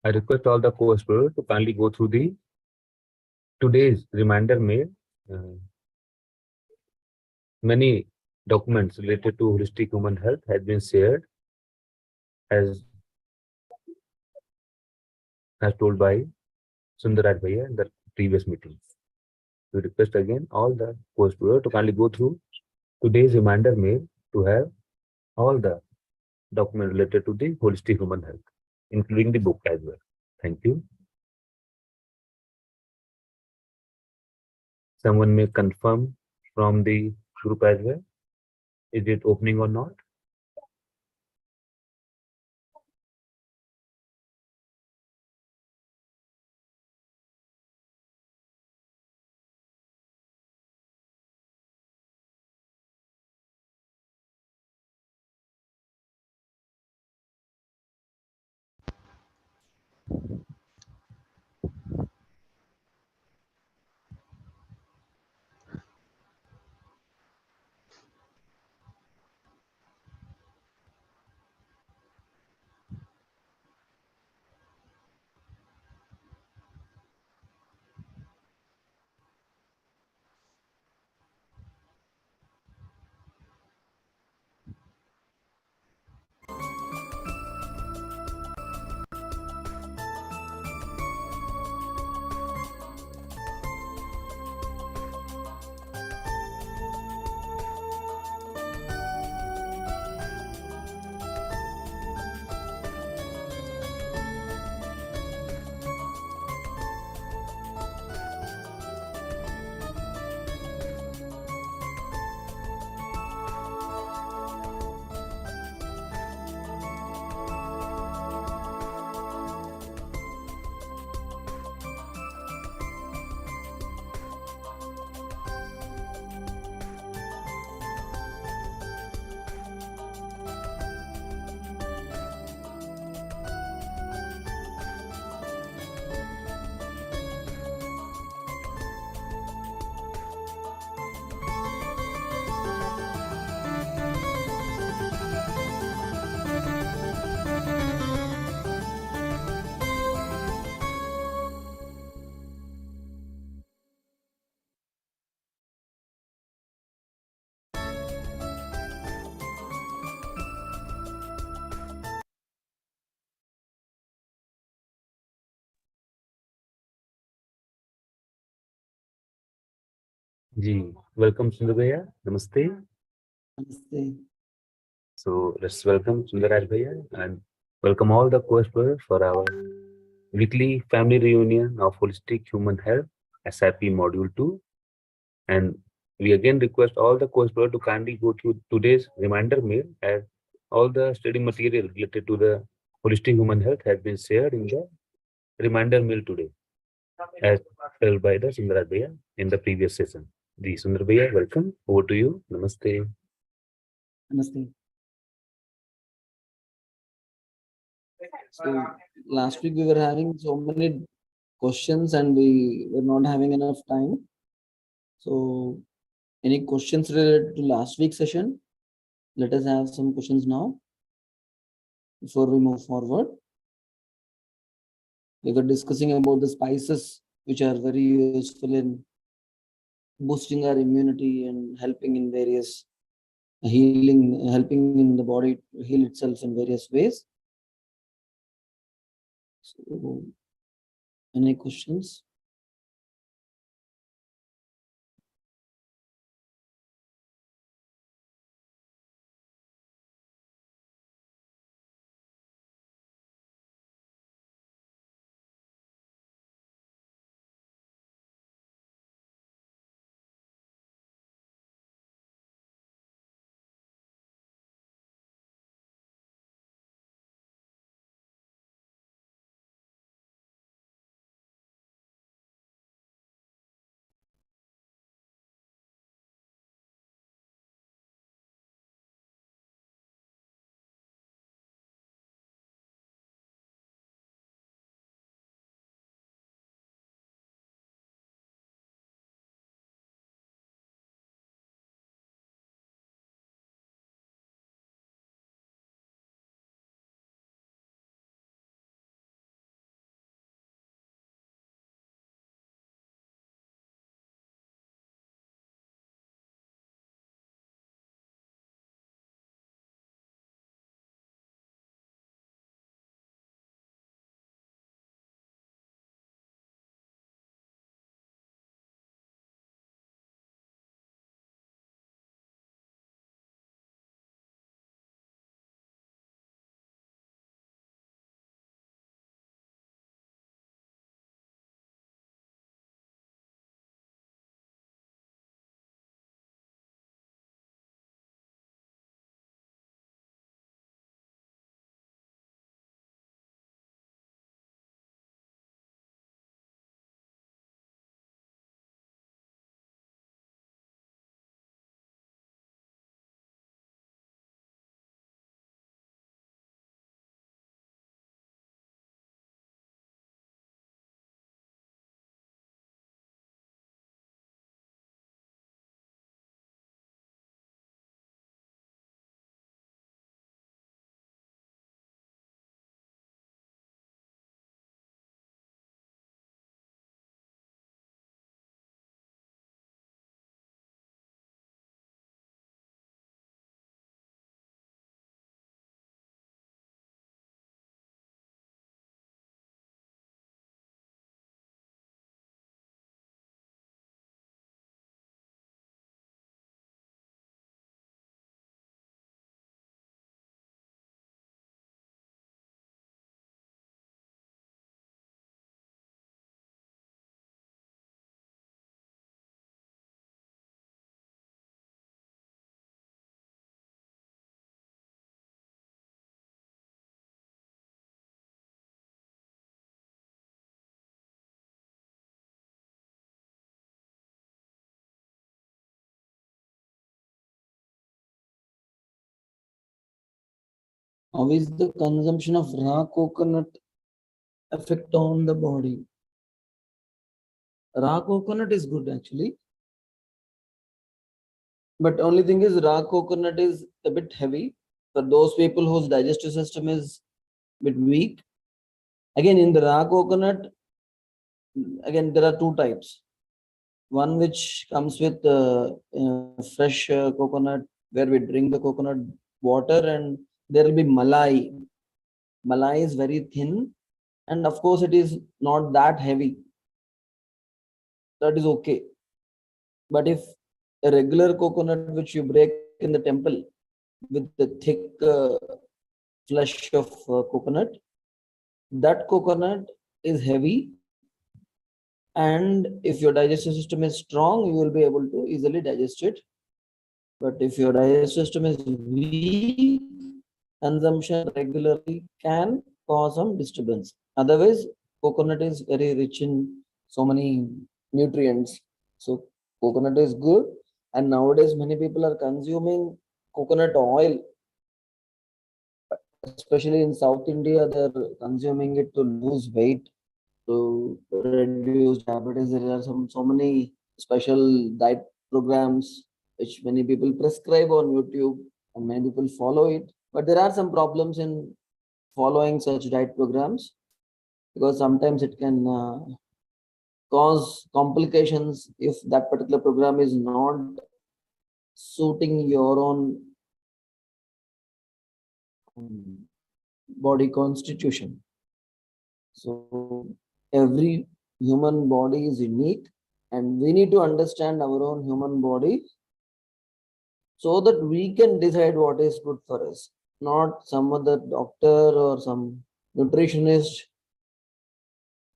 I request all the co-explorers to kindly go through the today's reminder mail. Uh, Many documents related to holistic human health has been shared as told by Sundaraj Bhaiya in the previous meeting. We request again all the co-explorers to kindly go through today's reminder mail to have all the documents related to the holistic human health, including the book as well. Thank you. Someone may confirm from the group as well. Is it opening or not? Ji, welcome Sundar Bhaiya. Namaste. Namaste. So let's welcome Sundaraj Bhaiya and welcome all the co-explorers for our weekly family reunion of holistic human health SIP module 2. And we again request all the co-explorers to kindly go through today's reminder mail as all the study material related to the holistic human health has been shared in the reminder mail today as told by the Sundaraj Bhaiya in the previous session. The Sundar Bhaiya, welcome. Over to you. Namaste. Namaste. So last week we were having so many questions and we were not having enough time. So any questions related to last week's session? Let us have some questions now before we move forward. We were discussing about the spices which are very useful in boosting our immunity and helping in various helping in the body to heal itself in various ways. So any questions? How is the consumption of raw coconut affect on the body? Raw coconut is good actually, but only thing is raw coconut is a bit heavy for those people whose digestive system is a bit weak. Again, in the raw coconut, again there are two types. One which comes with fresh coconut, where we drink the coconut water, and there will be malai. Malai is very thin, and of course it is not that heavy. That is okay. But if a regular coconut which you break in the temple with the thick flesh of coconut, that coconut is heavy, and if your digestive system is strong, you will be able to easily digest it. But if your digestive system is weak, consumption regularly can cause some disturbance. Otherwise, coconut is very rich in so many nutrients. So coconut is good, and nowadays many people are consuming coconut oil, especially in South India. They're consuming it to lose weight, to reduce diabetes. There are so many special diet programs which many people prescribe on YouTube, and many people follow it. But there are some problems in following such diet programs, because sometimes it can cause complications if that particular program is not suiting your own body constitution. So every human body is unique, and we need to understand our own human body so that we can decide what is good for us, not some other doctor or some nutritionist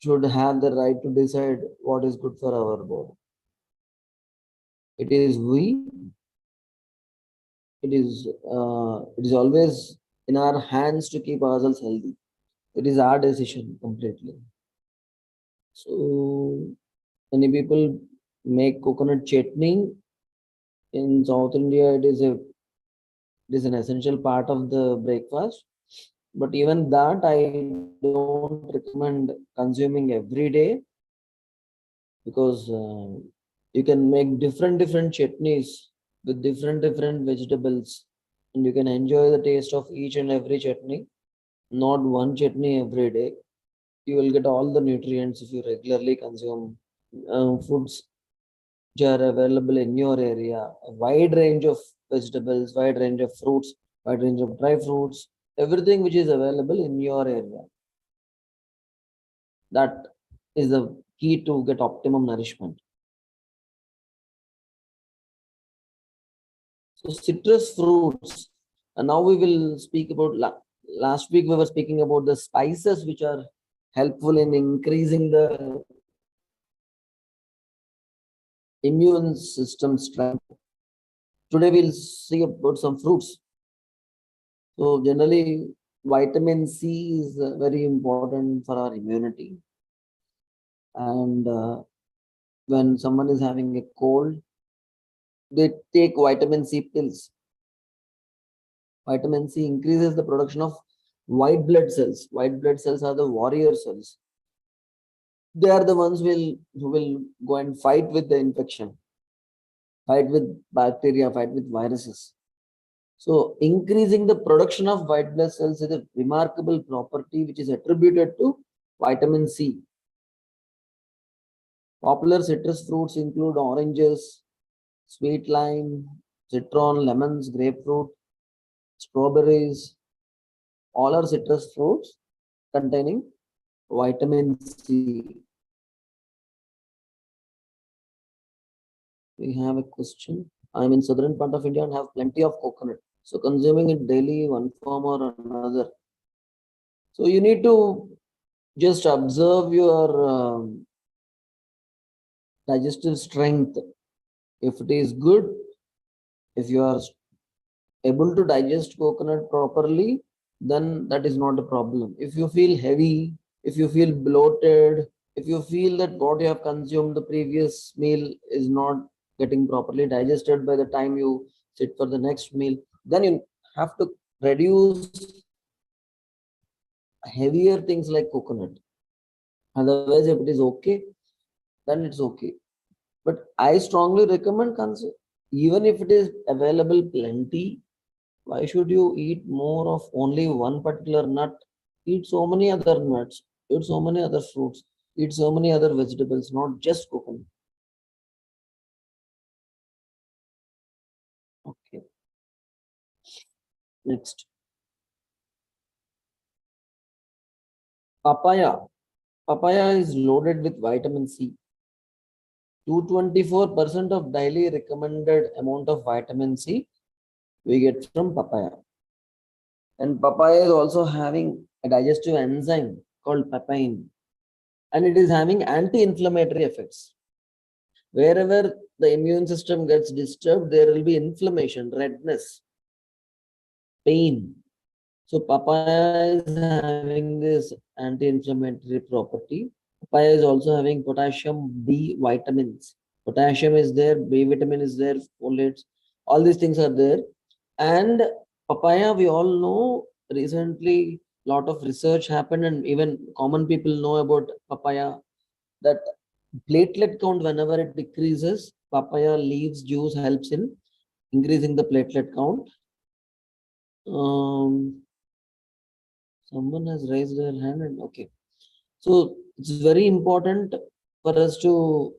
should have the right to decide what is good for our body. It is it is always in our hands to keep ourselves healthy. It is our decision completely. So many people make coconut chutney in South India. It is an essential part of the breakfast. But even that I don't recommend consuming every day, because you can make different chutneys with different vegetables, and you can enjoy the taste of each and every chutney, not one chutney every day. You will get all the nutrients if you regularly consume foods which are available in your area, a wide range of vegetables, wide range of fruits, wide range of dry fruits, everything which is available in your area. That is the key to get optimum nourishment. So citrus fruits, and now we will speak about last week we were speaking about the spices which are helpful in increasing the immune system strength. Today we'll see about some fruits. So generally, vitamin C is very important for our immunity. And when someone is having a cold, they take vitamin C pills. Vitamin C increases the production of white blood cells. White blood cells are the warrior cells. They are the ones who will go and fight with the infection, fight with bacteria, fight with viruses. So increasing the production of white blood cells is a remarkable property which is attributed to vitamin C. Popular citrus fruits include oranges, sweet lime, citron, lemons, grapefruit, strawberries. All are citrus fruits containing vitamin C. We have a question. I'm in southern part of India and have plenty of coconut. So consuming it daily, one form or another. So you need to just observe your digestive strength. If it is good, if you are able to digest coconut properly, then that is not a problem. If you feel heavy, if you feel bloated, if you feel that what you have consumed the previous meal is not getting properly digested by the time you sit for the next meal, then you have to reduce heavier things like coconut. Otherwise, if it is okay, then it's okay. But I strongly recommend even if it is available plenty, why should you eat more of only one particular nut? Eat so many other nuts, eat so many other fruits, eat so many other vegetables, not just coconut. Okay, next. Papaya. Papaya is loaded with vitamin C. 224% of daily recommended amount of vitamin C we get from papaya. And papaya is also having a digestive enzyme called papain, and it is having anti-inflammatory effects. Wherever the immune system gets disturbed, there will be inflammation, redness, pain. So papaya is having this anti-inflammatory property. Papaya is also having potassium, B vitamins. Potassium is there, B vitamin is there, folates. All these things are there. And papaya, we all know recently lot of research happened, and even common people know about papaya, that platelet count, whenever it decreases, papaya leaves juice helps in increasing the platelet count. Someone has raised their hand, and okay. So it's very important for us to,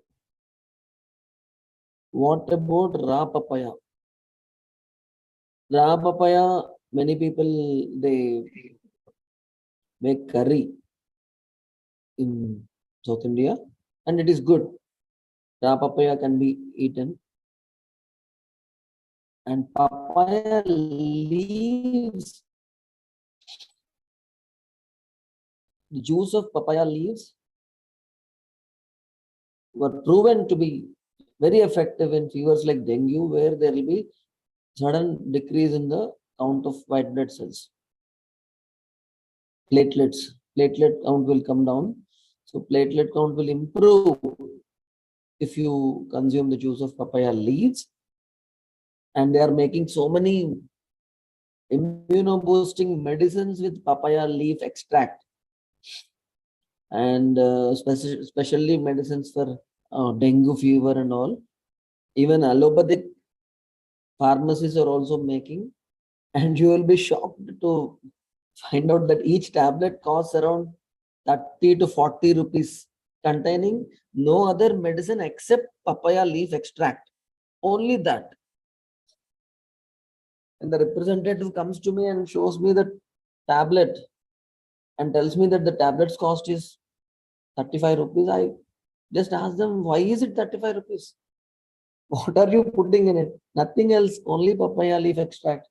what about raw papaya? Raw papaya, many people they make curry in South India, and it is good. Raw papaya can be eaten, and papaya leaves, the juice of papaya leaves were proven to be very effective in fevers like dengue, where there will be sudden decrease in the count of white blood cells. Platelet count will come down. So platelet count will improve if you consume the juice of papaya leaves. And they are making so many immunoboosting medicines with papaya leaf extract, and especially medicines for dengue fever and all. Even allopathic pharmacies are also making, and you will be shocked to find out that each tablet costs around 30 to 40 rupees, containing no other medicine except papaya leaf extract. Only that. And the representative comes to me and shows me the tablet and tells me that the tablet's cost is 35 rupees. I just ask them, why is it 35 rupees? What are you putting in it? Nothing else, only papaya leaf extract.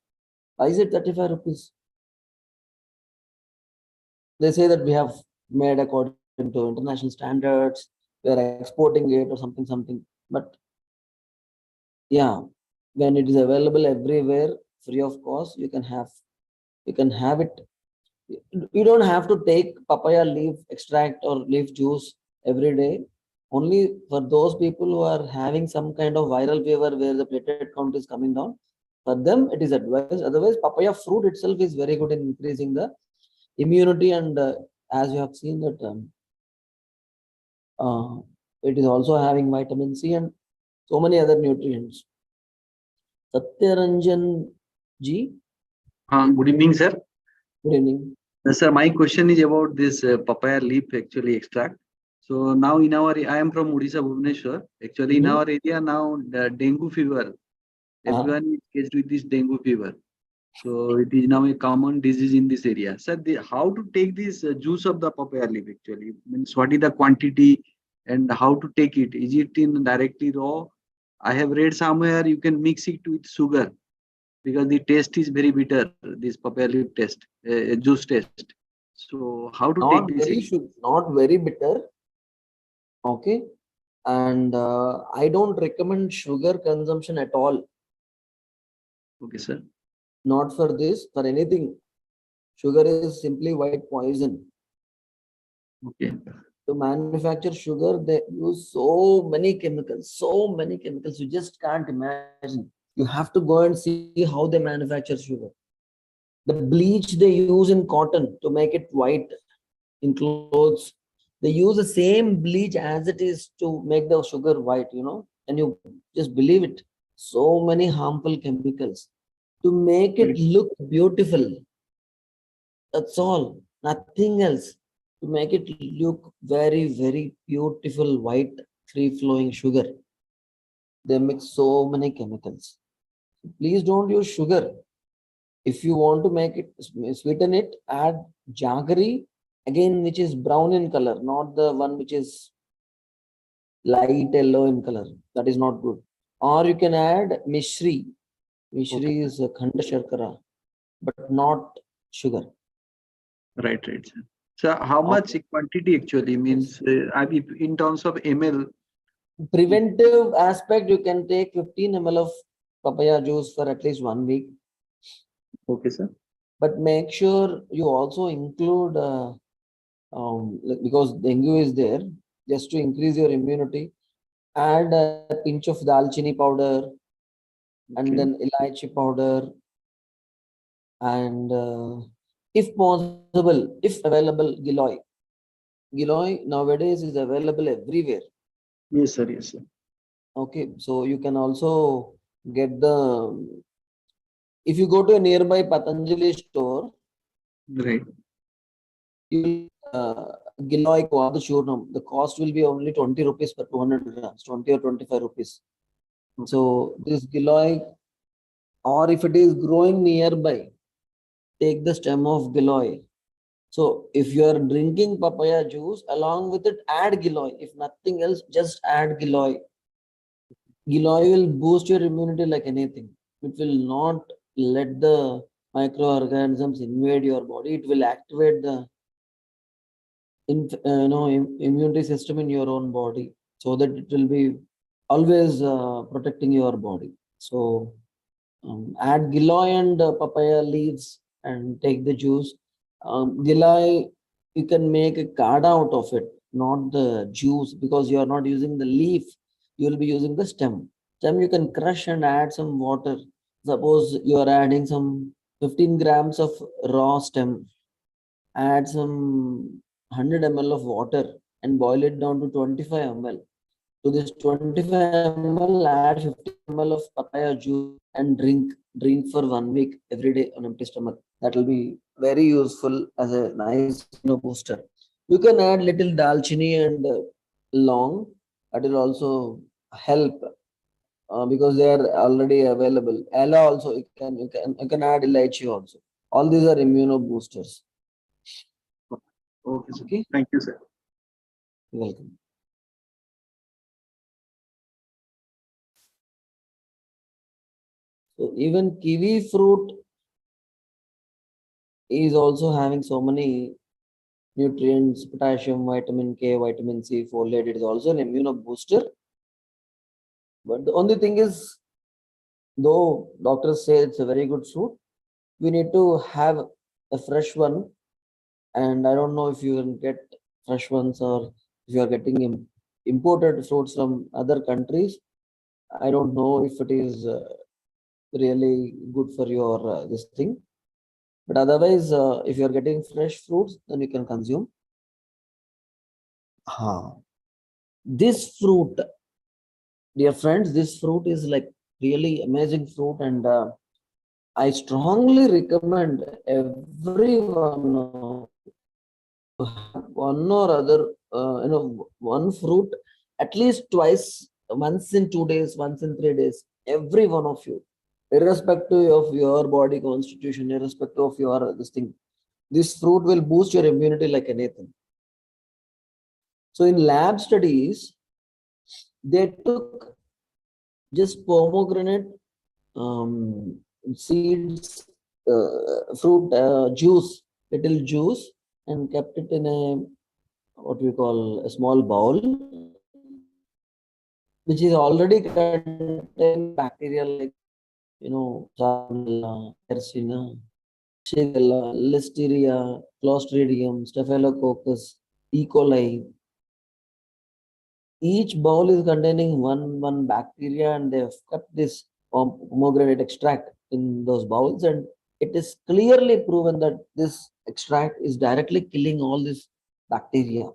Why is it 35 rupees? They say that we have made according to international standards, we are exporting it or something. But yeah, when it is available everywhere free of cost, you can have it. You don't have to take papaya leaf extract or leaf juice every day. Only for those people who are having some kind of viral fever where the platelet count is coming down, for them it is advised. Otherwise, papaya fruit itself is very good in increasing the immunity, and as you have seen that uh, it is also having vitamin C and so many other nutrients. Satyaranjan ji, Good evening, sir. good evening. Sir, my question is about this papaya leaf actually extract. So now I am from Odisha, Bhubaneswar. Actually, in Mhm. our area now, the dengue fever, everyone is faced with this dengue fever. So it is now a common disease in this area. Sir, how to take this juice of the papaya leaf actually? Means what is the quantity and how to take it? Is it in directly raw? I have read somewhere you can mix it with sugar because the taste is very bitter, this papaya leaf taste, juice taste. So how to take Not this? very not very bitter. Okay. And I don't recommend sugar consumption at all. Okay, sir. Not for this, for anything. Sugar is simply white poison. Okay. To manufacture sugar, they use so many chemicals, you just can't imagine. You have to go and see how they manufacture sugar. The bleach they use in cotton to make it white in clothes, they use the same bleach as it is to make the sugar white, and you just believe it. So many harmful chemicals to make it look beautiful. That's all, nothing else. To make it look very, very beautiful, white, free flowing sugar, they mix so many chemicals. Please don't use sugar. If you want to make it sweeten it, add jaggery, again, which is brown in color, not the one which is light yellow in color. That is not good. Or you can add mishri. Okay. Mishri is a khanda sharkara, but not sugar. Right, right, sir. So how much Okay. quantity actually Yes. means, I mean, in terms of ml? Preventive aspect, you can take 15 ml of papaya juice for at least 1 week. Okay, sir. But make sure you also include, because dengue is there, just to increase your immunity, add a pinch of dalchini powder and Okay. then elaichi powder, and if possible, if available, giloy. Giloy nowadays is available everywhere. Yes, sir. Yes, sir. Okay, so you can also get the, if you go to a nearby Patanjali store, Right. you will giloy Kwadu Churnam. The cost will be only 20 rupees per 200 grams, 20 or 25 rupees. Okay. So this giloy, or if it is growing nearby, take the stem of giloy. So if you are drinking papaya juice, along with it, add giloy. If nothing else, just add giloy. Giloy will boost your immunity like anything. It will not let the microorganisms invade your body. It will activate the immunity system in your own body, so that it will be always protecting your body. So add giloy and papaya leaves and take the juice. Giloy, you can make a card out of it, not the juice, because you are not using the leaf. You will be using the stem. Stem you can crush and add some water. Suppose you are adding some 15 grams of raw stem, add some 100 ml of water and boil it down to 25 ml. To this 25 ml, add 15 ml of papaya juice and drink for 1 week every day on empty stomach. That will be very useful as a nice booster. You can add little dalchini and long. That will also help because they are already available. Ella also you can add elaichi also. All these are immuno boosters. Okay, sir. Okay, Thank you, sir. welcome. So even kiwi fruit is also having so many nutrients, potassium, vitamin K, vitamin C, folate. It is also an immuno booster. But the only thing is, though doctors say it's a very good fruit, we need to have a fresh one. And I don't know if you can get fresh ones, or if you are getting imported fruits from other countries. I don't know if it is really good for your this thing. But otherwise, if you are getting fresh fruits, then you can consume. This fruit, dear friends, this fruit is like really amazing fruit, and I strongly recommend everyone to have one or other, one fruit at least twice, once in 2 days, once in 3 days. Every one of you, irrespective of your body constitution, irrespective of your this thing, this fruit will boost your immunity like anything. So in lab studies, they took just pomegranate seeds, fruit juice, little juice, and kept it in a what we call a small bowl, which is already containing bacteria like Salmonella, Yersinia, Shigella, Listeria, Clostridium, Staphylococcus, E. coli. Each bowl is containing one bacteria, and they've kept this pomegranate extract in those bowls, and it is clearly proven that this extract is directly killing all this bacteria.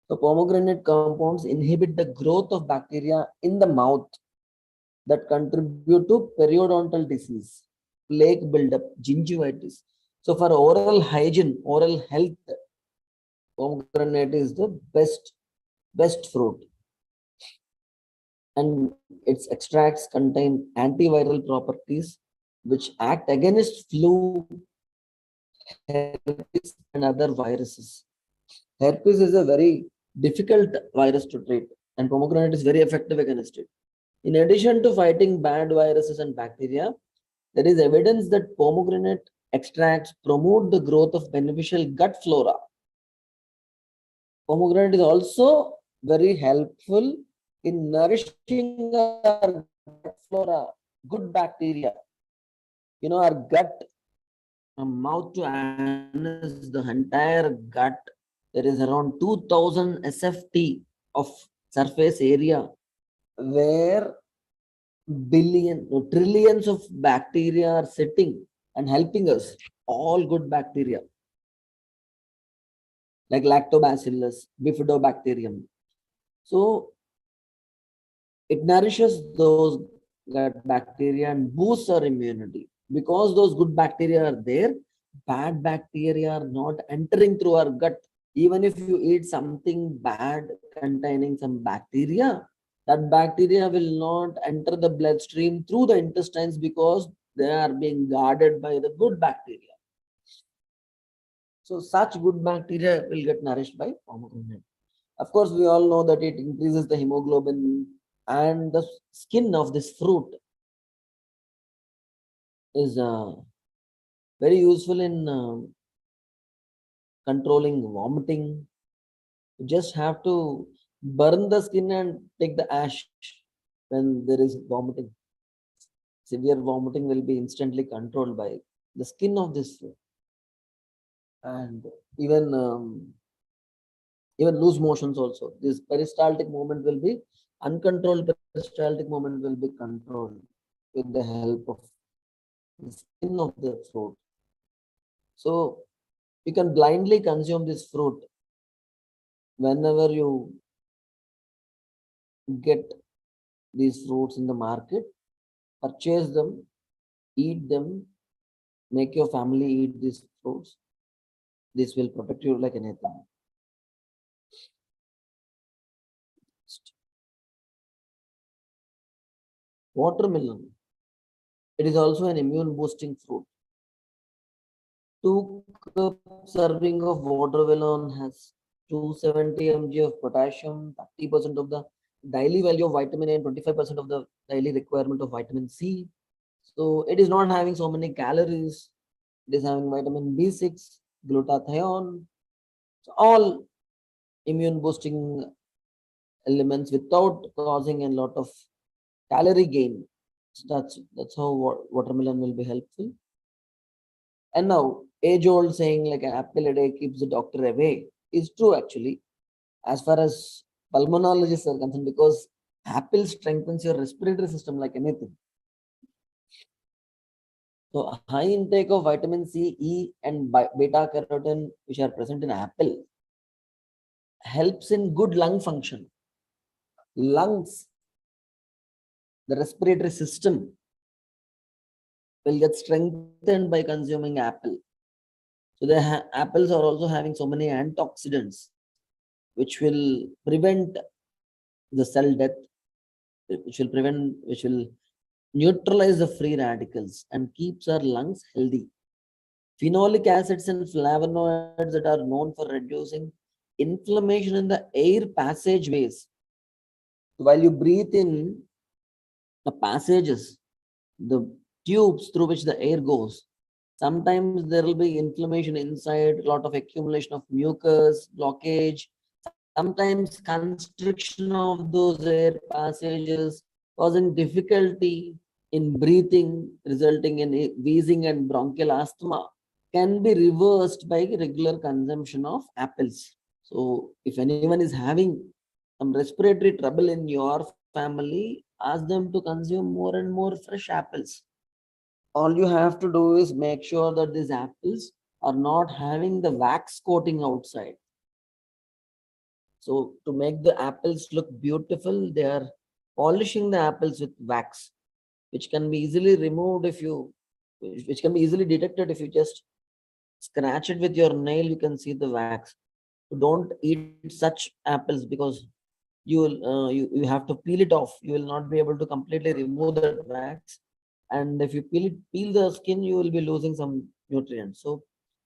So pomegranate compounds inhibit the growth of bacteria in the mouth that contribute to periodontal disease, plaque buildup, gingivitis. So for oral hygiene, oral health, pomegranate is the best fruit. And its extracts contain antiviral properties which act against flu, herpes, and other viruses. Herpes is a very difficult virus to treat, and pomegranate is very effective against it. In addition to fighting bad viruses and bacteria, there is evidence that pomegranate extracts promote the growth of beneficial gut flora. Pomegranate is also very helpful in nourishing our gut flora, good bacteria. Our gut, from mouth to anus, the entire gut, there is around 2000 SFT of surface area where trillions of bacteria are sitting and helping us, all good bacteria like lactobacillus, bifidobacterium. So it nourishes those gut bacteria and boosts our immunity. Because those good bacteria are there, bad bacteria are not entering through our gut. Even if you eat something bad containing some bacteria, that bacteria will not enter the bloodstream through the intestines because they are being guarded by the good bacteria. So such good bacteria will get nourished by pomegranate. Of course, we all know that it increases the hemoglobin, and the skin of this fruit is very useful in controlling vomiting. You just have to burn the skin and take the ash when there is vomiting. Severe vomiting will be instantly controlled by the skin of this fruit. And even loose motions also. This peristaltic movement will be uncontrolled. Peristaltic movement will be controlled with the help of the skin of the fruit. So you can blindly consume this fruit whenever you get these fruits in the market. Purchase them, eat them, make your family eat these fruits. This will protect you like anything. Watermelon. It is also an immune boosting fruit. 2 cup serving of watermelon has 270 mg of potassium, 30% of the daily value of vitamin A, and 25% of the daily requirement of vitamin C. So it is not having so many calories. It is having vitamin B6, glutathione, so all immune boosting elements without causing a lot of calorie gain. So that's how watermelon will be helpful. And now, age-old saying like an apple a day keeps the doctor away is true actually, as far as pulmonologists are concerned, because apple strengthens your respiratory system like anything. So a high intake of vitamin C, E, and beta carotene, which are present in apple, helps in good lung function. Lungs, the respiratory system will get strengthened by consuming apple. So the apples are also having so many antioxidants, which will prevent the cell death, which will neutralize the free radicals and keeps our lungs healthy. Phenolic acids and flavonoids that are known for reducing inflammation in the air passageways. While you breathe in, the passages, the tubes through which the air goes, sometimes there will be inflammation inside, a lot of accumulation of mucus, blockage, sometimes constriction of those air passages, causing difficulty in breathing, resulting in wheezing and bronchial asthma, can be reversed by regular consumption of apples. So if anyone is having some respiratory trouble in your family, ask them to consume more and more fresh apples. all you have to do is make sure that these apples are not having the wax coating outside. So to make the apples look beautiful, they are polishing the apples with wax, which can be easily removed if you, which can be easily detected if you just scratch it with your nail. You can see the wax. So don't eat such apples because you have to peel it off. You will not be able to completely remove that wax, and if you peel the skin, you will be losing some nutrients. So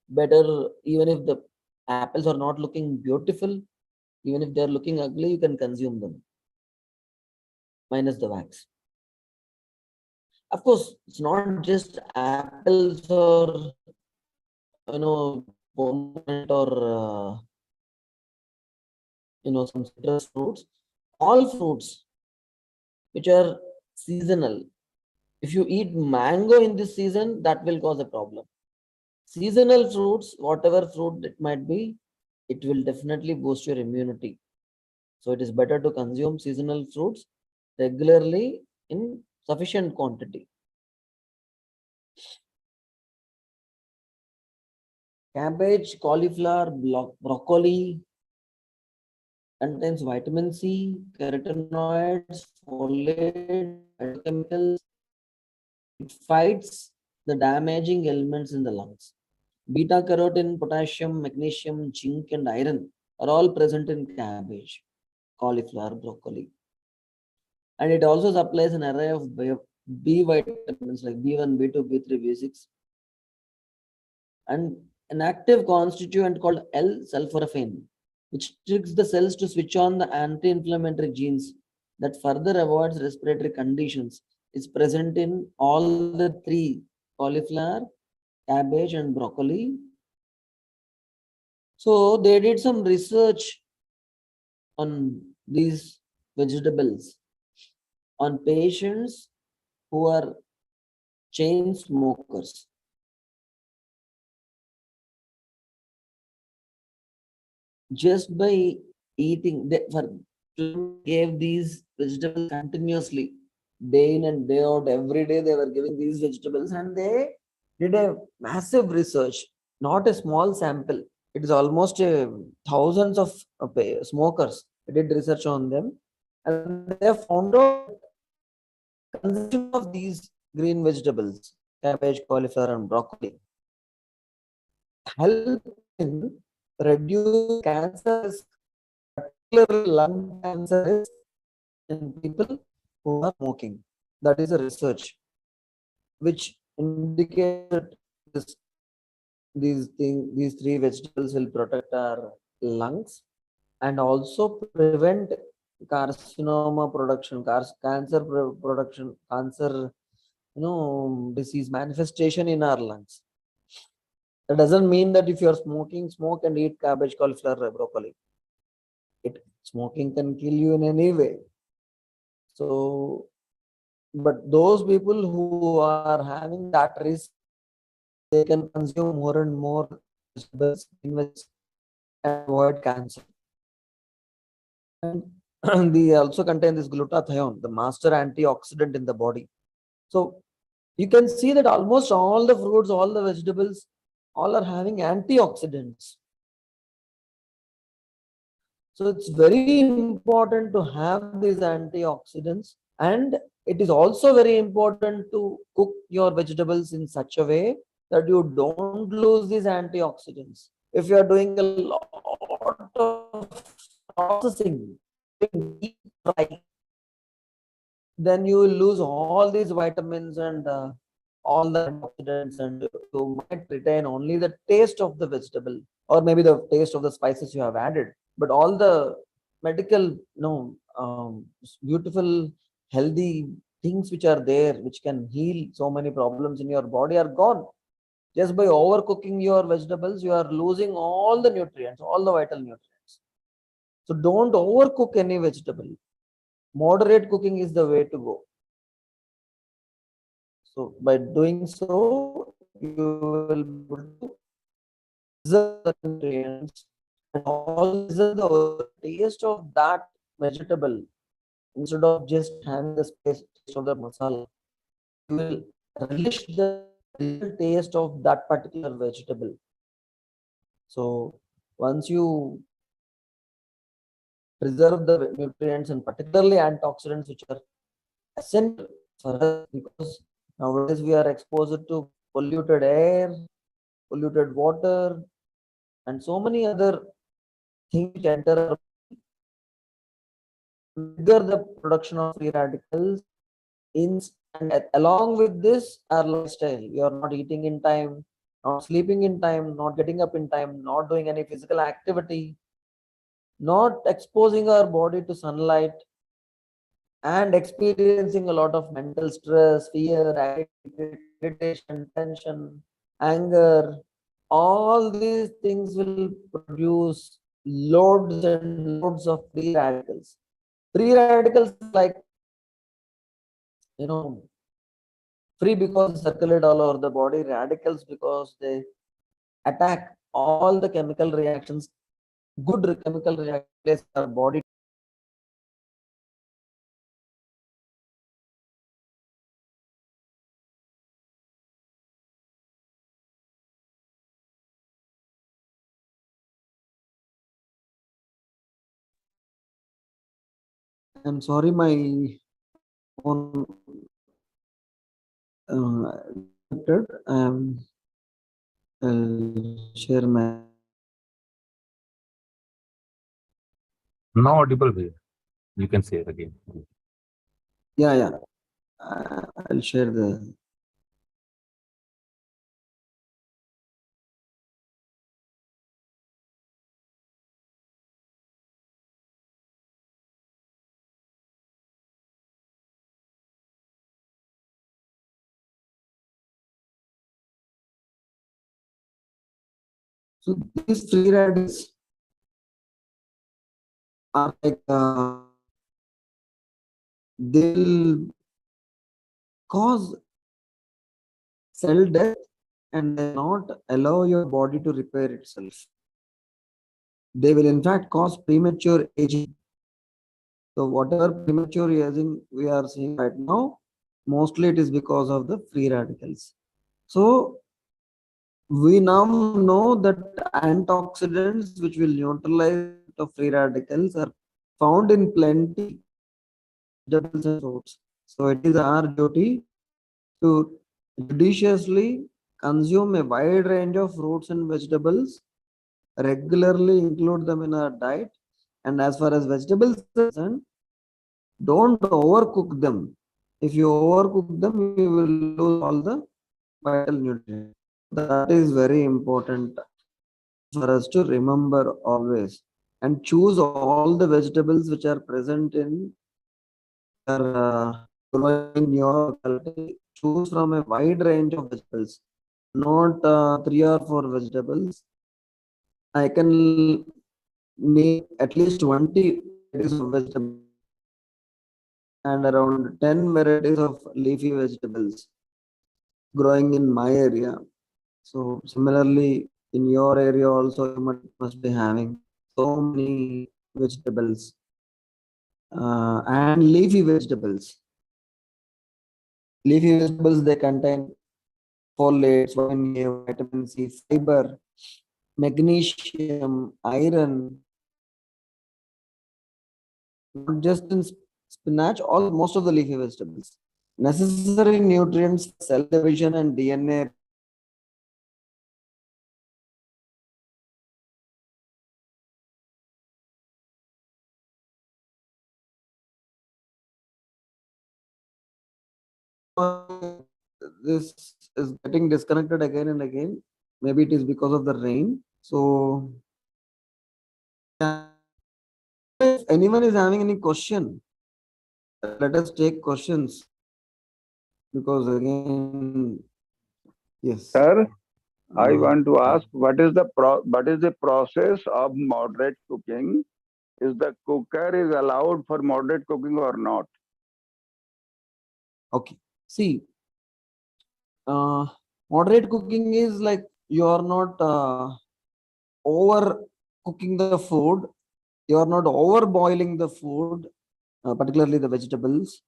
better, even if the apples are not looking beautiful, even if they are looking ugly, you can consume them minus the wax. Of course, it's not just apples or pomegranate or some citrus fruits. All fruits which are seasonal. If you eat mango in this season, that will cause a problem. Seasonal fruits, whatever fruit it might be, it will definitely boost your immunity. So it is better to consume seasonal fruits regularly in sufficient quantity. Cabbage, cauliflower, broccoli contains vitamin C, carotenoids, folate, phytochemicals. It fights the damaging elements in the lungs. Beta carotene, potassium, magnesium, zinc, and iron are all present in cabbage, cauliflower, broccoli. And it also supplies an array of B vitamins like B1, B2, B3, B6, and an active constituent called L-sulforaphane, which tricks the cells to switch on the anti-inflammatory genes that further avoids respiratory conditions. Is present in all the three: cauliflower, cabbage, and broccoli. So they did some research on these vegetables on patients who are chain smokers. Just by eating, they gave these vegetables continuously, day in and day out. Every day they were giving these vegetables, and they did a massive research, not a small sample. It is almost thousands of smokers. They did research on them, and they found out consumption of these green vegetables, cabbage, cauliflower, and broccoli, help in reduce cancer risk, particularly lung cancer risk in people who are smoking. That is a research which indicates that these three vegetables will protect our lungs and also prevent carcinoma production, cancer production, cancer, disease manifestation in our lungs. That doesn't mean that if you are smoking, smoke and eat cabbage, cauliflower, broccoli. Smoking can kill you in any way. So, but those people who are having that risk, they can consume more and more vegetables and avoid cancer. And they also contain this glutathione, the master antioxidant in the body. So you can see that almost all the fruits, all the vegetables, all are having antioxidants. So it's very important to have these antioxidants, and it is also very important to cook your vegetables in such a way that you don't lose these antioxidants. If you are doing a lot of processing, deep fry, then you will lose all these vitamins and all the antioxidants, and you might retain only the taste of the vegetable or maybe the taste of the spices you have added, but all the medical, beautiful, healthy things which are there, which can heal so many problems in your body, are gone. Just by overcooking your vegetables, you are losing all the nutrients, all the vital nutrients. So don't overcook any vegetable. Moderate cooking is the way to go. So by doing so, you will be able to preserve the nutrients and also the taste of that vegetable. Instead of just having the taste of the masala, you will relish the real taste of that particular vegetable. So once you preserve the nutrients and particularly antioxidants, which are essential for us, because nowadays we are exposed to polluted air, polluted water, and so many other things which enter our trigger the production of free radicals in, and along with this our lifestyle. We are not eating in time, not sleeping in time, not getting up in time, not doing any physical activity, not exposing our body to sunlight, and experiencing a lot of mental stress, fear, anxiety, irritation, tension, anger. All these things will produce loads and loads of free radicals. Free radicals is like, you know, free because they circulate all over the body, radicals because they attack all the chemical reactions, good chemical reactions in our body. I'm sorry, my phone disconnected. I'll share my. Now audible way. You can say it again. Yeah, yeah. I'll share the. So these free radicals are like they'll cause cell death and they not allow your body to repair itself. They will in fact cause premature aging. So whatever premature aging we are seeing right now, mostly it is because of the free radicals. So we now know that antioxidants which will neutralize the free radicals are found in plenty vegetables and fruits. So it is our duty to judiciously consume a wide range of fruits and vegetables, regularly include them in our diet. And as far as vegetables are concerned, don't overcook them. If you overcook them, you will lose all the vital nutrients. That is very important for us to remember always. And choose all the vegetables which are present in your growing in your locality. Choose from a wide range of vegetables, not 3 or 4 vegetables. I can name at least 20 varieties of vegetables and around 10 varieties of leafy vegetables growing in my area. So similarly, in your area also you must be having so many vegetables and leafy vegetables. Leafy vegetables, they contain folates, vitamin A, vitamin C, fiber, magnesium, iron, not just in spinach, all most of the leafy vegetables. Necessary nutrients for cell division and DNA. This is getting disconnected again and again. Maybe it is because of the rain. So, if anyone is having any question, let us take questions. Because again, yes. Sir, I want to Uh, ask what is the process of moderate cooking? Is the cooker is allowed for moderate cooking or not? okay. See, moderate cooking is like you are not over cooking the food, you are not over boiling the food, particularly the vegetables.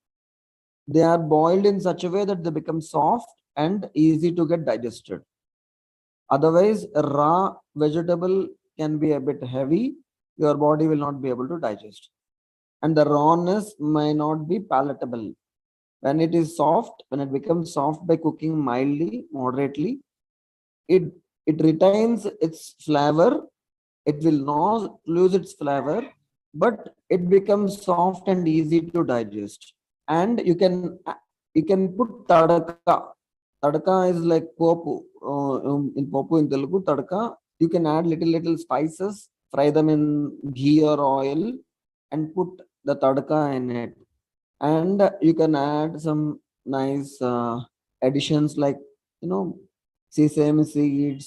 They are boiled in such a way that they become soft and easy to get digested. Otherwise, a raw vegetable can be a bit heavy. Your body will not be able to digest. And the rawness may not be palatable. When it is soft, when it becomes soft by cooking mildly, moderately, it it retains its flavor. It will not lose its flavor, but it becomes soft and easy to digest. And you can put tadaka. Tadaka is like popu. In popu in Telugu, tadaka. You can add little spices, fry them in ghee or oil, and put the tadaka in it. And you can add some nice additions like, sesame seeds,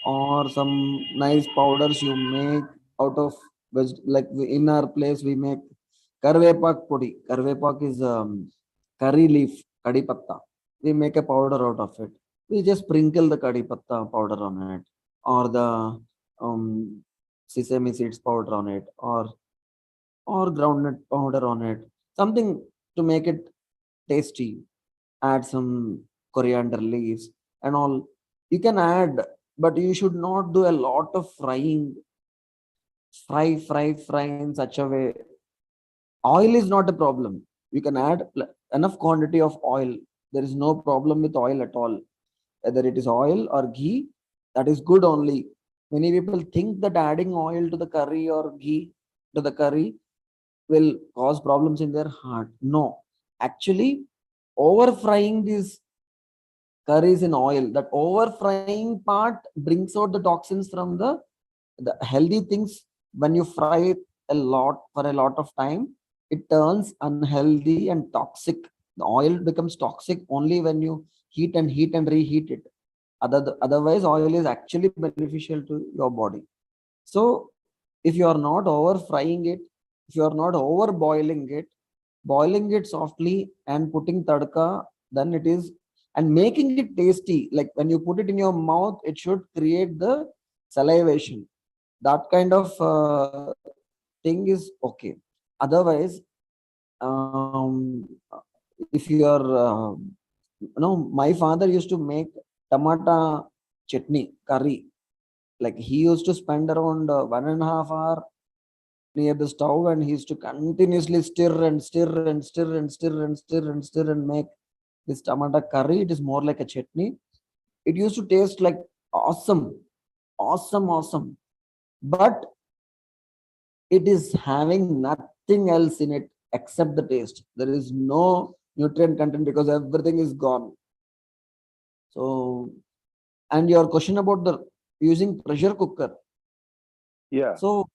or some nice powders you make out of like in our place we make karvepak podi. Karvepak is curry leaf, kadi patta. We make a powder out of it. We just sprinkle the kadi patta powder on it, or the um, sesame seeds powder on it, or groundnut powder on it, something to make it tasty. Add some coriander leaves and all. You can add, but you should not do a lot of frying. Fry in such a way. Oil is not a problem. You can add enough quantity of oil. There is no problem with oil at all. Whether it is oil or ghee, that is good only. Many people think that adding oil to the curry or ghee to the curry will cause problems in their heart. No, actually, over frying these curries in oil, that over frying part brings out the toxins from the healthy things. When you fry it a lot for a lot of time, it turns unhealthy and toxic. The oil becomes toxic only when you heat and reheat it. Otherwise, oil is actually beneficial to your body. So if you are not over frying it, if you are not over boiling it softly and putting tadka, then it is, and making it tasty, like when you put it in your mouth, it should create the salivation. That kind of thing is okay. Otherwise, if you are my father used to make tomato chutney curry. Like he used to spend around 1.5 hours near the stove, and he used to continuously stir and stir and stir and stir and stir and stir and make this tomato curry. It is more like a chutney. It used to taste like awesome, awesome. But it is having nothing else in it except the taste. There is no nutrient content because everything is gone. So, and your question about the using pressure cooker. Yeah. So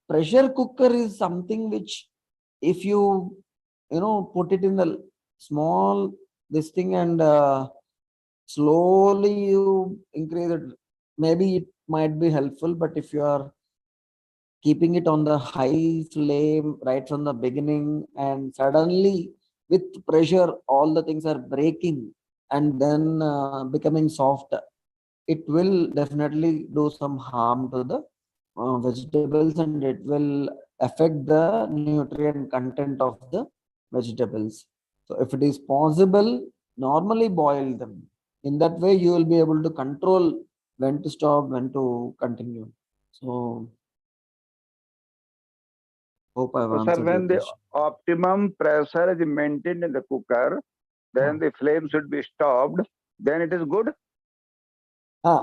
pressure cooker is something which, if you put it in the small this thing, and slowly you increase it, maybe it might be helpful. But if you are keeping it on the high flame right from the beginning, and suddenly with pressure all the things are breaking and then becoming soft, it will definitely do some harm to the vegetables, and it will affect the nutrient content of the vegetables. So if it is possible, normally boil them. In that way you will be able to control when to stop, when to continue. So hope I've So, sir, answered your when the question. optimum pressure is maintained in the cooker, then the flame should be stopped. Then it is good.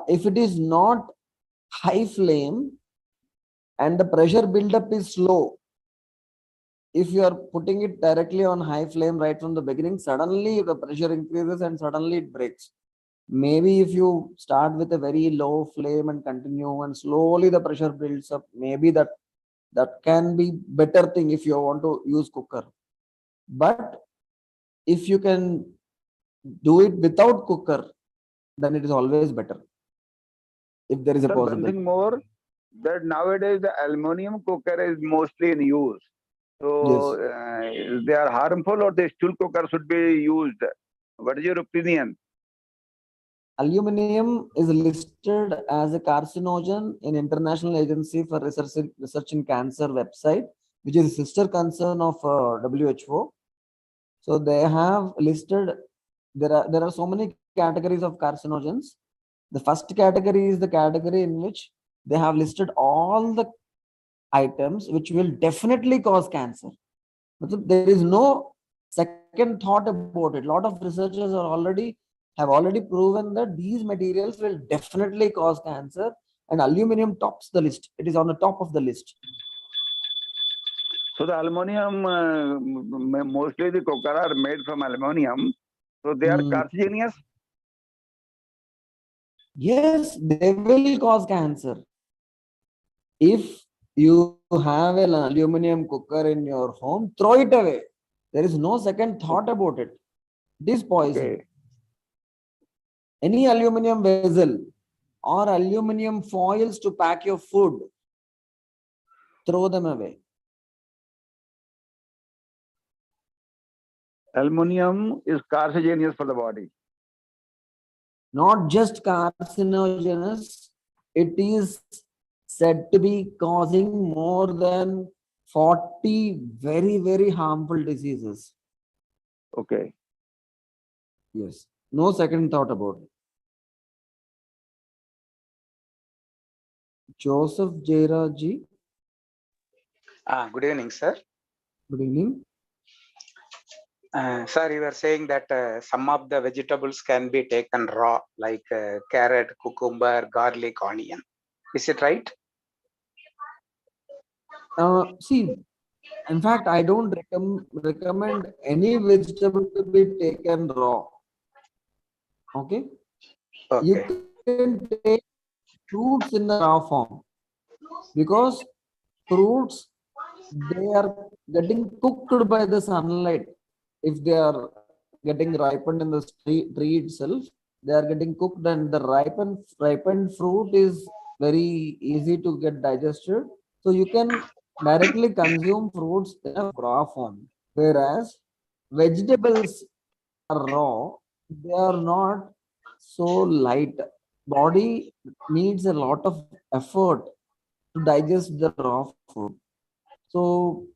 If it is not high flame and the pressure buildup is slow, if you are putting it directly on high flame right from the beginning, suddenly the pressure increases and suddenly it breaks. Maybe if you start with a very low flame and continue and slowly the pressure builds up, maybe that can be better thing if you want to use cooker. But if you can do it without cooker, then it is always better, if there is a Sir, one possibility. thing more, that nowadays the aluminum cooker is mostly in use. So Yes. they are harmful, or the steel cooker should be used? What is your opinion? Aluminium is listed as a carcinogen in International Agency for Research in Cancer website, which is a sister concern of WHO. So they have listed there are so many categories of carcinogens. The first category is the category in which they have listed all the items which will definitely cause cancer. But there is no second thought about it. A lot of researchers have already proven that these materials will definitely cause cancer, and aluminum tops the list. It is on the top of the list. So the aluminum, mostly the cooker are made from aluminum. So they are carcinogenous. Yes, they will cause cancer. If you have an aluminum cooker in your home, throw it away. There is no second thought about it. It is poison. Okay. Any aluminum vessel or aluminum foils to pack your food, throw them away. Aluminum is carcinogenous for the body. Not just carcinogenous, it is said to be causing more than 40 very, very harmful diseases. Okay. Yes, no second thought about it. Joseph Jairaji, Good evening, sir. good evening. Sir, you were saying that some of the vegetables can be taken raw, like carrot, cucumber, garlic, onion. Is it right? See, in fact, I don't recommend any vegetable to be taken raw. Okay? You Okay. can take fruits in the raw form, because fruits, they are getting cooked by the sunlight. If they are getting ripened in the tree itself, they are getting cooked, and the ripened fruit is very easy to get digested. So you can directly consume fruits in a raw form. Whereas vegetables are raw, they are not so light. Body needs a lot of effort to digest the raw food. So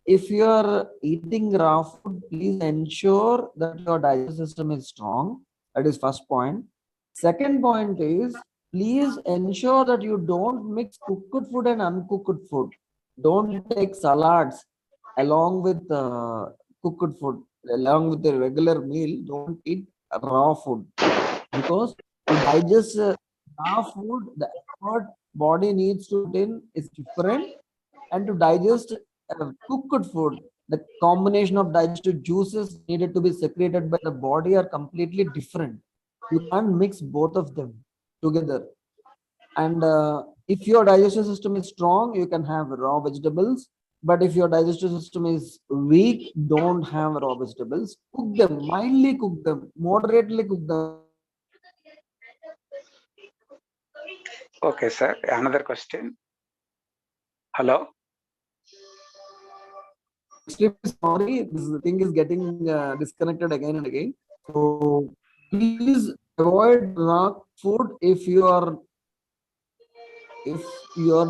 if you are eating raw food, please ensure that your digestive system is strong. That is first point. Second point is, please ensure that you don't mix cooked food and uncooked food. Don't take salads along with cooked food, along with the regular meal. Don't eat raw food, because to digest raw food, the effort body needs to put in is different, and to digest cooked food, the combination of digestive juices needed to be secreted by the body are completely different. You can't mix both of them together. And if your digestive system is strong, you can have raw vegetables. But if your digestive system is weak, don't have raw vegetables. Cook them, mildly cook them, moderately cook them. Okay, sir. Another question. Hello. Extremely sorry, this thing is getting disconnected again and again. So please avoid raw food if your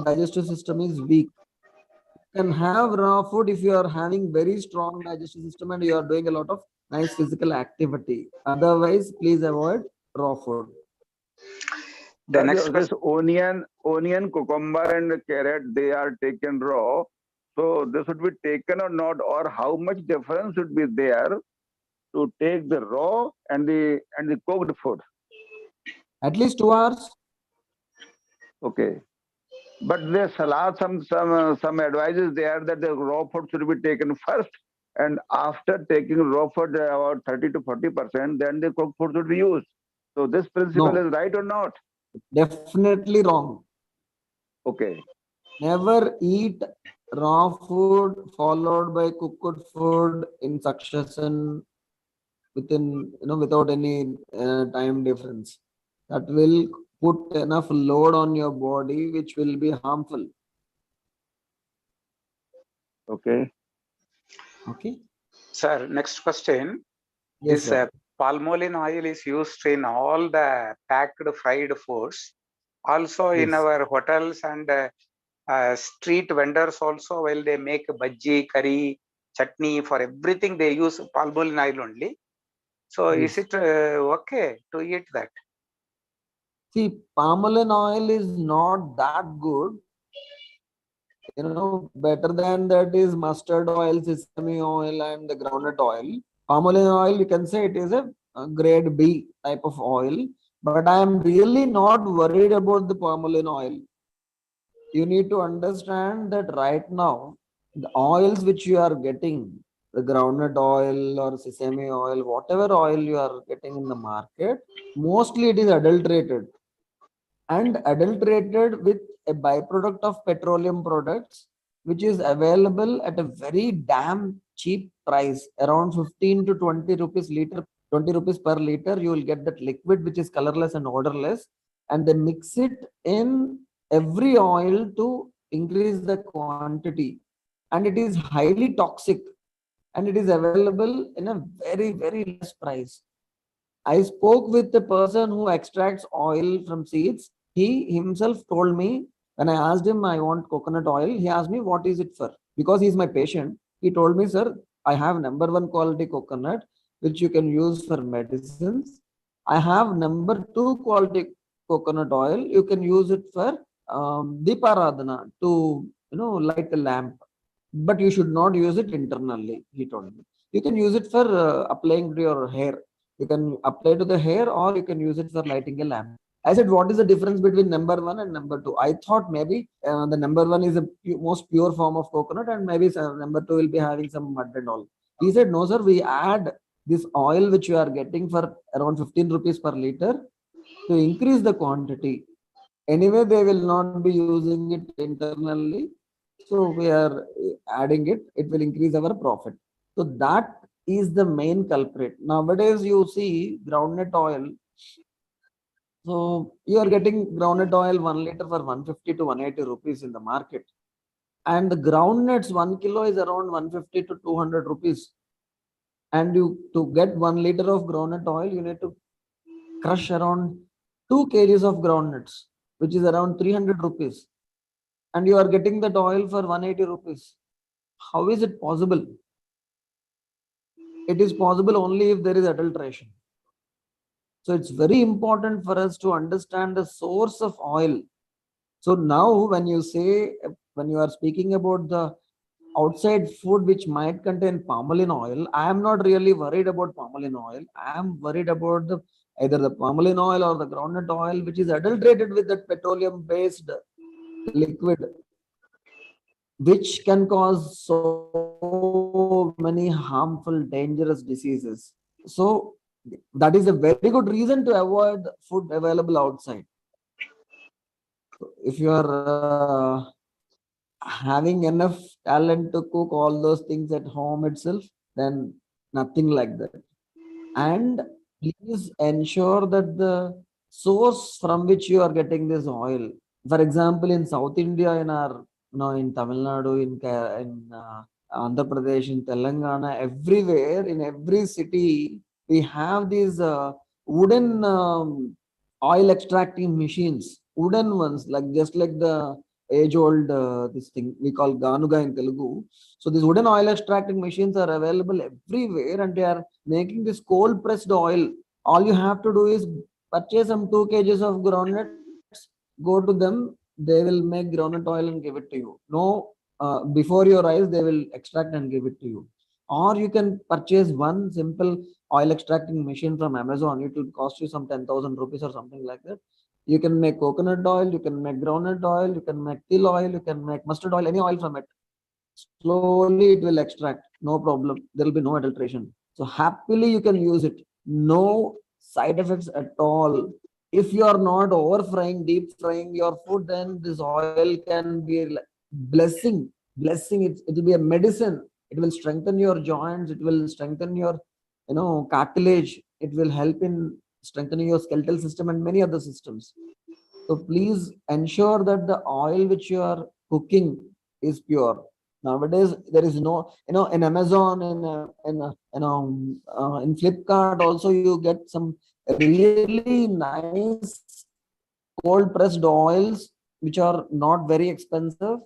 digestive system is weak. You can have raw food if you are having very strong digestive system and you are doing a lot of nice physical activity. Otherwise, please avoid raw food. The Sir, next this question. onion, cucumber, and carrot, they are taken raw. So this should be taken or not, or how much difference should be there to take the raw and the cooked food? At least 2 hours. Okay. But the salad, some advice is there that the raw food should be taken first, and after taking raw food about 30 to 40%, then the cooked food should be used. So this principle No, is right or not? definitely wrong. Okay. Never eat raw food followed by cooked food in succession within, without any time difference. That will put enough load on your body, which will be harmful. Okay. Okay. Sir, next question. Yes, This sir. palmolin oil is used in all the packed fried foods. Also in Yes. our hotels and street vendors also, while they make bhaji, curry, chutney, for everything they use palm oil only. So Yes. is it okay to eat that? See, palm oil is not that good. Better than that is mustard oil, sesame oil, and the groundnut oil. Palm oil, you can say it is a grade B type of oil. But I am really not worried about the palm oil. You need to understand that right now, the oils which you are getting, the groundnut oil or sesame oil, whatever oil you are getting in the market, mostly it is adulterated and adulterated with a byproduct of petroleum products, which is available at a very damn cheap price, around 15 to 20 rupees liter, 20 rupees per liter. You will get that liquid which is colorless and odorless, and they mix it in every oil to increase the quantity, and it is highly toxic, and it is available in a very, very less price. I spoke with the person who extracts oil from seeds. He himself told me, when I asked him, I want coconut oil, he asked me, what is it for? Because he's my patient. He told me, sir, I have number one quality coconut, which you can use for medicines. I have number two quality coconut oil. You can use it for Deeparadhana to light a lamp. But you should not use it internally, he told me. You can use it for applying to your hair. You can apply to the hair, or you can use it for lighting a lamp. I said, what is the difference between number one and number two? I thought maybe the number one is the most pure form of coconut, and maybe number two will be having some mud and all. He said, no, sir, we add this oil which you are getting for around 15 rupees per liter to increase the quantity. Anyway, they will not be using it internally. So we are adding it. It will increase our profit. So that is the main culprit. Nowadays, you see groundnut oil. So you are getting groundnut oil 1 liter for 150 to 180 rupees in the market. And the groundnuts 1 kilo is around 150 to 200 rupees. And you to get 1 liter of groundnut oil, you need to crush around 2 kgs of groundnuts, which is around 300 rupees. And you are getting that oil for 180 rupees. How is it possible? It is possible only if there is adulteration. So it's very important for us to understand the source of oil. So now when you are speaking about the outside food which might contain palm oil, I am not really worried about palm oil. I am worried about either the palm oil or the groundnut oil, which is adulterated with that petroleum based liquid, which can cause so many harmful, dangerous diseases. So that is a very good reason to avoid food available outside. If you are having enough talent to cook all those things at home itself, then nothing like that. And please ensure that the source from which you are getting this oil, for example, in South India, in our in Tamil Nadu, in Andhra Pradesh, in Telangana, everywhere, in every city, we have these wooden oil extracting machines, wooden ones, like just like the age-old this thing we call ganuga in Telugu. So these wooden oil extracting machines are available everywhere, and they are making this cold pressed oil. All you have to do is purchase some 2 kgs of groundnuts, go to them, they will make groundnut oil and give it to you. No, before your eyes, they will extract and give it to you. Or you can purchase one simple oil extracting machine from Amazon. It will cost you some 10,000 rupees or something like that. You can make coconut oil, you can make groundnut oil, you can make til oil, you can make mustard oil, any oil from it. Slowly it will extract, no problem. There will be no adulteration. So happily you can use it. No side effects at all. If you are not over frying, deep frying your food, then this oil can be like blessing. It will be a medicine. It will strengthen your joints. It will strengthen your, cartilage. It will help in strengthening your skeletal system and many other systems. So please ensure that the oil which you are cooking is pure. Nowadays, there is no, in Amazon, in Flipkart also you get some really nice cold pressed oils which are not very expensive.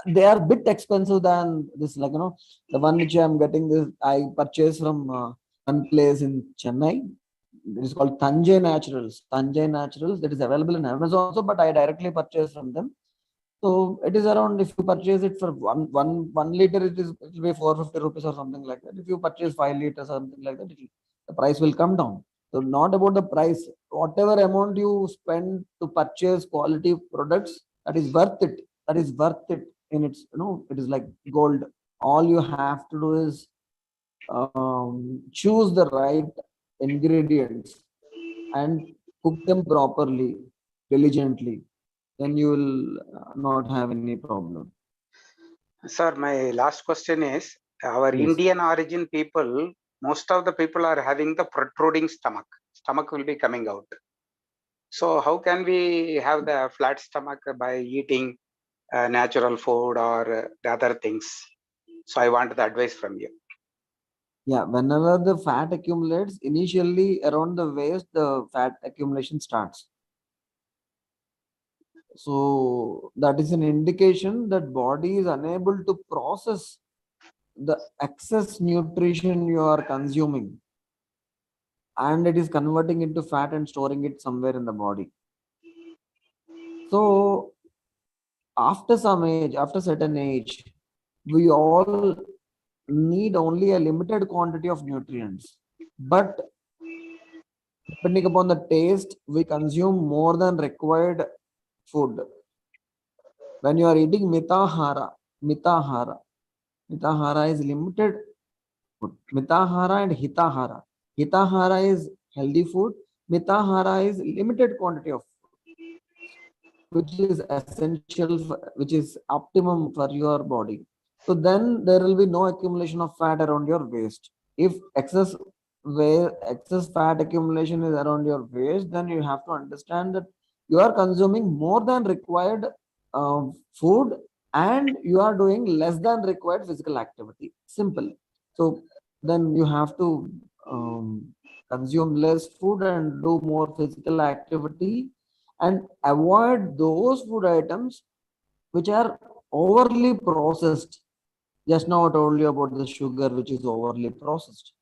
They are a bit expensive than this, like the one which I am getting, this I purchased from one place in Chennai. It is called Tanjay Naturals. Tanjay Naturals, that is available in Amazon also, but I directly purchase from them. So it is around, if you purchase it for one liter, it will be 450 rupees or something like that. If you purchase 5 liters or something like that, the price will come down. So not about the price, whatever amount you spend to purchase quality products, that is worth it. That is worth it in its, it is like gold. All you have to do is choose the right ingredients and cook them properly, diligently. Then you will not have any problem. Sir, my last question is, our Please. Indian origin people, most of the people are having the protruding stomach. Stomach will be coming out. So how can we have the flat stomach by eating natural food or the other things? So I want the advice from you. Yeah, whenever the fat accumulates, initially around the waist, the fat accumulation starts. So that is an indication that body is unable to process the excess nutrition you are consuming, and it is converting into fat and storing it somewhere in the body. So after some age, after certain age, we all need only a limited quantity of nutrients. But depending upon the taste, we consume more than required food. When you are eating mitahara is limited food. Mitahara and hitahara. Hitahara is healthy food. Mitahara is limited quantity of food, which is essential, which is optimum for your body. So then there will be no accumulation of fat around your waist. If excess fat accumulation is around your waist, then you have to understand that you are consuming more than required food, and you are doing less than required physical activity. Simple. So then you have to consume less food and do more physical activity, and avoid those food items which are overly processed. Just now I told you about the sugar, which is overly processed,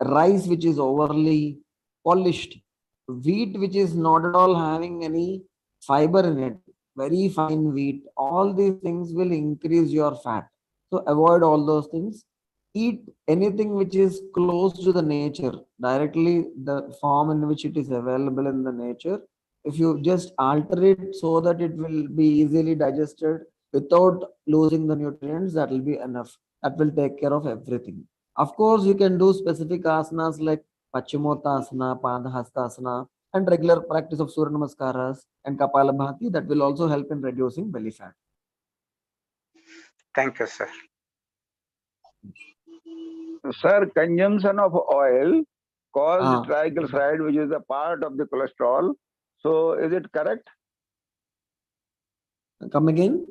rice which is overly polished, wheat which is not at all having any fiber in it, very fine wheat. All these things will increase your fat. So avoid all those things. Eat anything which is close to the nature, directly the form in which it is available in the nature. If you just alter it so that it will be easily digested without losing the nutrients, that will be enough. That will take care of everything. Of course, you can do specific asanas like Paschimottanasana, Padahastasana, and regular practice of Surya Namaskaras and Kapalabhati. That will also help in reducing belly fat. Thank you, sir. Sir, consumption of oil causes triglyceride, which is a part of the cholesterol. So is it correct? Come again?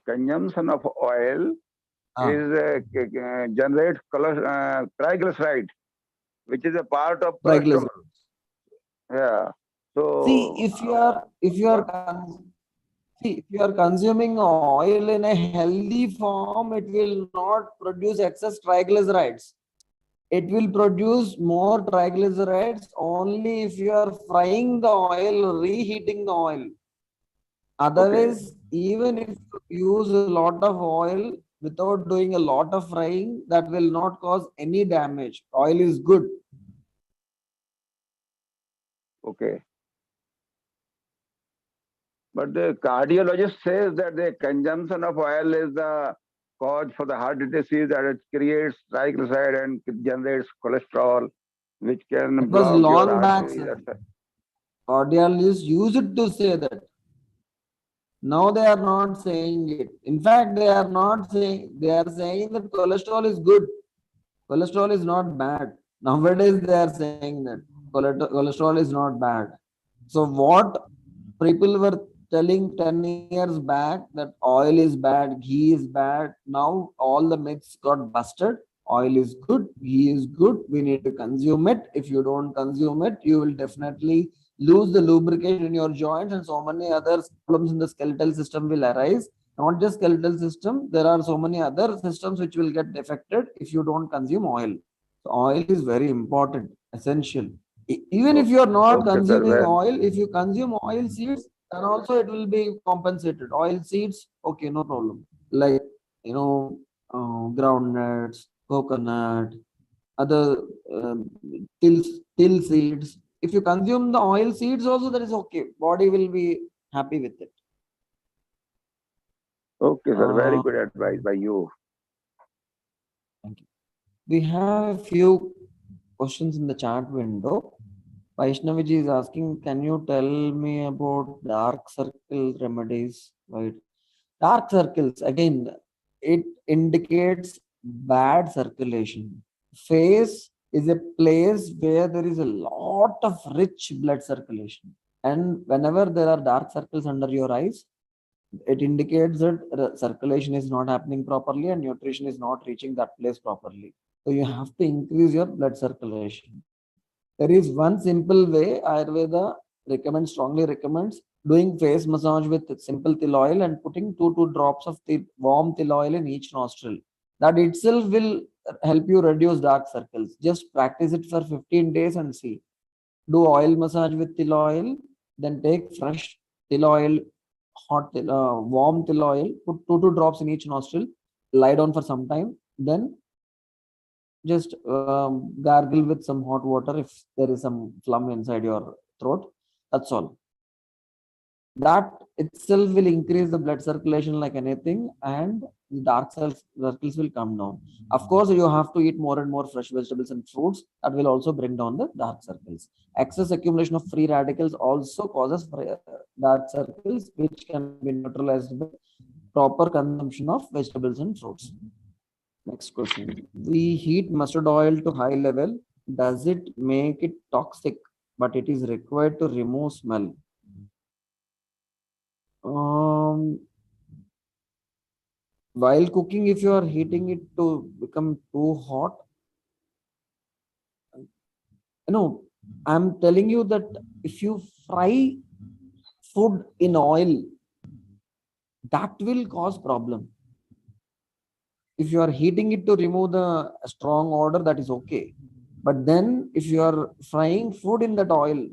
Consumption of oil is generates triglyceride, which is a part of cholesterol. Yeah. So see, if you are consuming oil in a healthy form, it will not produce excess triglycerides. It will produce more triglycerides only if you are frying the oil, reheating the oil. Otherwise, even if you use a lot of oil without doing a lot of frying, that will not cause any damage. Oil is good. Okay. But the cardiologist says that the consumption of oil is the cause for the heart disease, that it creates triglyceride and generates cholesterol, which can It was block your long back, arteries. sir. Cardiologists used to say that. Now they are not saying it. In fact, they are not saying, they are saying that cholesterol is good. Cholesterol is not bad. Nowadays they are saying that cholesterol is not bad. So what people were telling 10 years back, that oil is bad, ghee is bad, now all the myths got busted. Oil is good, ghee is good, we need to consume it. If you don't consume it, you will definitely lose the lubrication in your joints, and so many other problems in the skeletal system will arise. Not just skeletal system, there are so many other systems which will get affected if you don't consume oil. So oil is very important, essential. Even if Okay, you are not okay, sir. consuming Well, oil, if you consume oil seeds, then also it will be compensated. Oil seeds, okay, no problem. Like, you know, groundnuts, coconut, other um, till till seeds. If you consume the oil seeds also, that is okay. Body will be happy with it. okay, sir. Very Uh, good advice by you. Thank you. We have a few questions in the chat window. Vaishnaviji is asking, can you tell me about dark circle remedies? Right. Dark circles, again, it indicates bad circulation. Face is a place where there is a lot of rich blood circulation. And whenever there are dark circles under your eyes, it indicates that circulation is not happening properly and nutrition is not reaching that place properly. So you have to increase your blood circulation. There is one simple way Ayurveda strongly recommends doing face massage with simple til oil and putting 2 drops of warm til oil in each nostril. That itself will help you reduce dark circles. Just practice it for 15 days and see. Do oil massage with til oil, then take fresh til oil, warm til oil, put 2 drops in each nostril, lie down for some time, then just gargle with some hot water if there is some phlegm inside your throat. That's all. That itself will increase the blood circulation like anything, and the dark circles will come down. Of course, you have to eat more and more fresh vegetables and fruits. That will also bring down the dark circles. Excess accumulation of free radicals also causes dark circles, which can be neutralized by proper consumption of vegetables and fruits. Next question. We heat mustard oil to high level. Does it make it toxic? But it is required to remove smell. Um, while cooking, if you are heating it to become too hot, I'm telling you that if you fry food in oil, that will cause problem. If you are heating it to remove the strong odor, that is okay. But then if you are frying food in that oil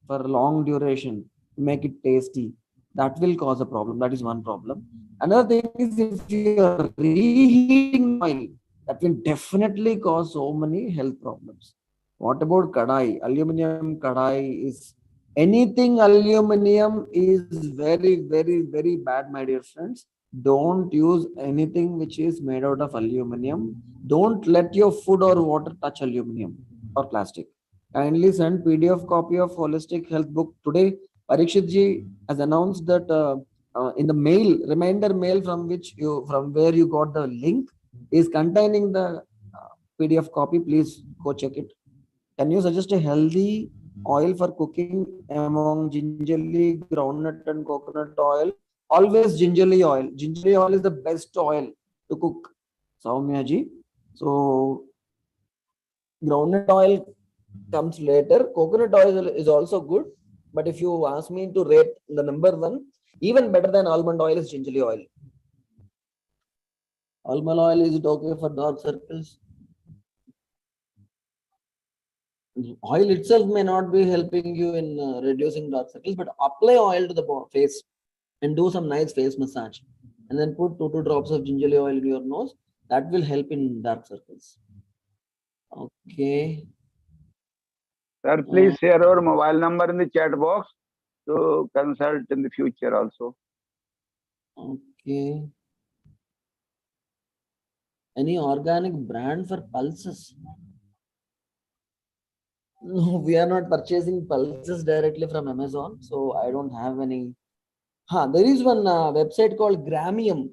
for long duration to make it tasty, that will cause a problem. That is one problem. Another thing is, if you are reheating oil, that will definitely cause so many health problems. What about kadai? Aluminum kadai is, anything aluminum is very, very, very bad, my dear friends. Don't use anything which is made out of aluminum. Don't let your food or water touch aluminum or plastic. Kindly send PDF copy of holistic health book today. Parikshit ji has announced that in the mail, reminder mail from where you got the link is containing the PDF copy. Please go check it. Can you suggest a healthy oil for cooking among gingerly, groundnut, and coconut oil? Always gingerly oil. Gingerly oil is the best oil to cook, Soumya ji. So groundnut oil comes later. Coconut oil is also good, but if you ask me to rate the number one, even better than almond oil is gingerly oil. Almond oil, is it okay for dark circles? Oil itself may not be helping you in reducing dark circles, but apply oil to the face and do some nice face massage, and then put 2 drops of gingerly oil in your nose. That will help in dark circles. Okay. Sir, please share your mobile number in the chat box to consult in the future also. Okay. Any organic brand for pulses? No, we are not purchasing pulses directly from Amazon, so I don't have any. There is one website called Gramium.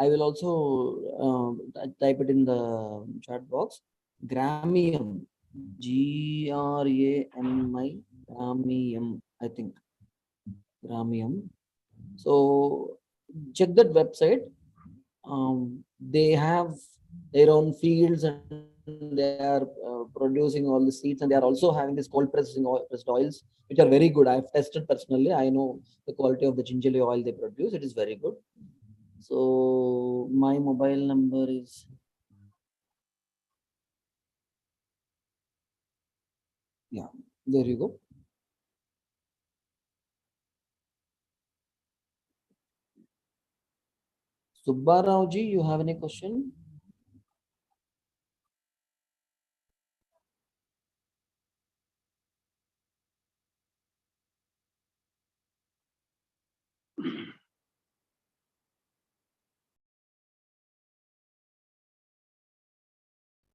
I will also type it in the chat box. Gramium, Grami, Gramium, I think. Gramium. So check that website. They have their own fields and they are producing all the seeds, and they are also having this cold pressed oils, which are very good. I've tested personally. I know the quality of the gingerly oil they produce. It is very good. So my mobile number is Yeah, there you go. Subbarao ji, you have any question?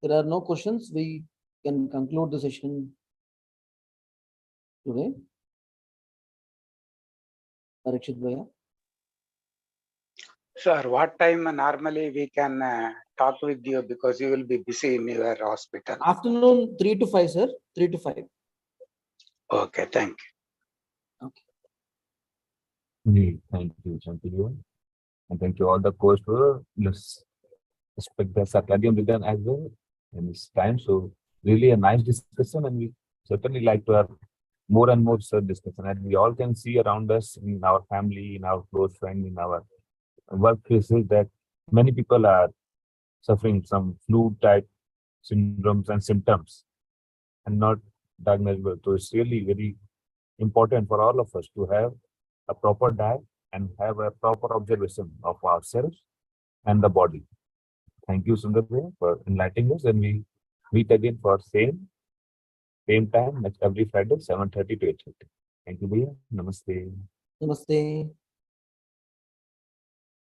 There are no questions. We can conclude the session today. Parikshit Bhaiya. Sir, what time normally we can talk with you because you will be busy in your hospital? Afternoon 3 to 5, sir. 3 to 5. Okay, thank you. Okay. Thank you, everyone. And thank you all the course for let's respect the circadian rhythm as well in this time. So really a nice discussion, and we certainly like to have more and more such discussion. And we all can see around us in our family, in our close friends, in our workplaces that many people are suffering some flu type syndromes and symptoms and not diagnosed. So it's really very important for all of us to have a proper diet and have a proper observation of ourselves and the body. Thank you, Sundar Bhaiya, for enlightening us, and we meet again for same time next every Friday, 7:30 to 8:30. Thank you, Bhaiya. Namaste. Namaste.